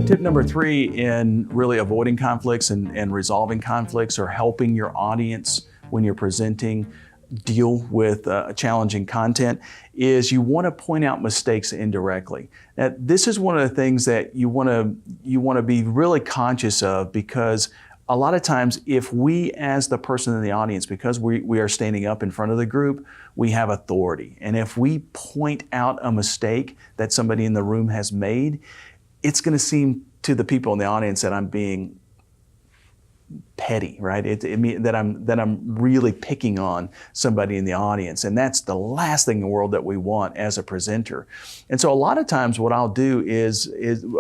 Tip number 3 in really avoiding conflicts and resolving conflicts, or helping your audience when you're presenting deal with challenging content, is you want to point out mistakes indirectly. Now, this is one of the things that you want to be really conscious of, because a lot of times if we, as the person in the audience, because we are standing up in front of the group, we have authority. And if we point out a mistake that somebody in the room has made, it's going to seem to the people in the audience that I'm being petty, right? That I'm really picking on somebody in the audience, and that's the last thing in the world that we want as a presenter. And so a lot of times what I'll do is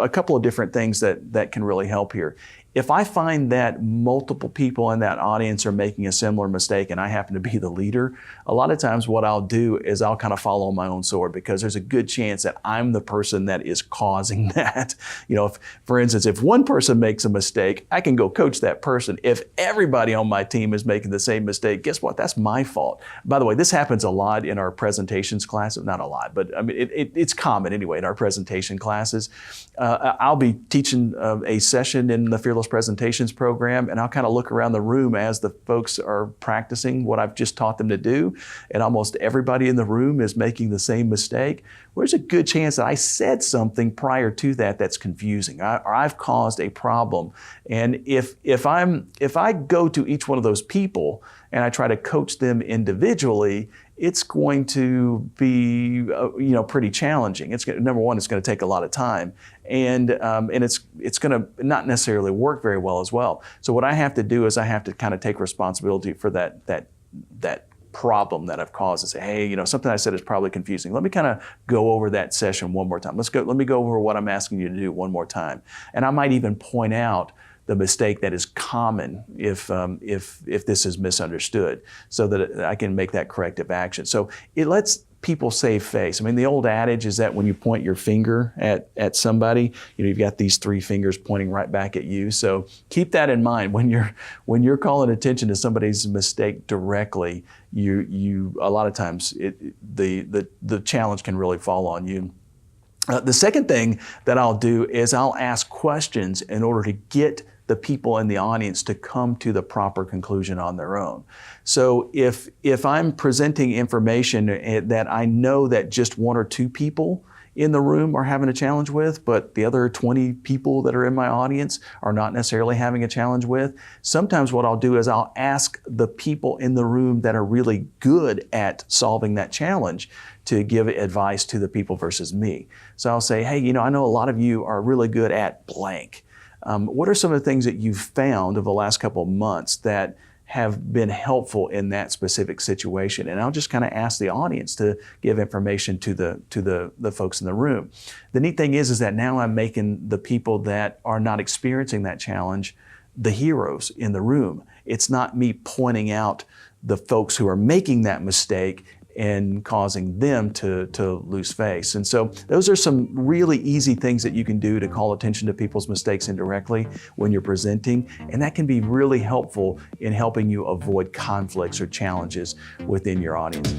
a couple of different things that can really help here. If I find that multiple people in that audience are making a similar mistake and I happen to be the leader, a lot of times what I'll do is I'll kind of follow my own sword, because there's a good chance that I'm the person that is causing that. You know, for instance, if one person makes a mistake, I can go coach that person. If everybody on my team is making the same mistake, guess what? That's my fault. By the way, this happens a lot in our presentations classes. Not a lot, but I mean, it's common anyway in our presentation classes. I'll be teaching a session in the Fearless Presentations program, and I'll kind of look around the room as the folks are practicing what I've just taught them to do, and almost everybody in the room is making the same mistake. Well, there's a good chance that I said something prior to that that's confusing, or I've caused a problem. And if I go to each one of those people and I try to coach them individually, it's going to be pretty challenging. Number one, it's going to take a lot of time, and it's going to not necessarily work very well as well. So what I have to do is I have to kind of take responsibility for that problem that I've caused and say, hey, something I said is probably confusing. Let me kind of go over that session one more time. Let me go over what I'm asking you to do one more time. And I might even point out the mistake that is common if this is misunderstood, so that I can make that corrective action. So it lets people save face. I mean, the old adage is that when you point your finger at somebody, you've got these 3 fingers pointing right back at you. So keep that in mind when you're calling attention to somebody's mistake directly. You a lot of times the challenge can really fall on you. The second thing that I'll do is I'll ask questions in order to get the people in the audience to come to the proper conclusion on their own. So if I'm presenting information that I know that just 1 or 2 people in the room are having a challenge with, but the other 20 people that are in my audience are not necessarily having a challenge with, sometimes what I'll do is I'll ask the people in the room that are really good at solving that challenge to give advice to the people versus me. So I'll say, hey, I know a lot of you are really good at blank. What are some of the things that you've found over the last couple of months that have been helpful in that specific situation? And I'll just kind of ask the audience to give information to the folks in the room. The neat thing is that now I'm making the people that are not experiencing that challenge the heroes in the room. It's not me pointing out the folks who are making that mistake and causing them to lose face. And so those are some really easy things that you can do to call attention to people's mistakes indirectly when you're presenting, and that can be really helpful in helping you avoid conflicts or challenges within your audience.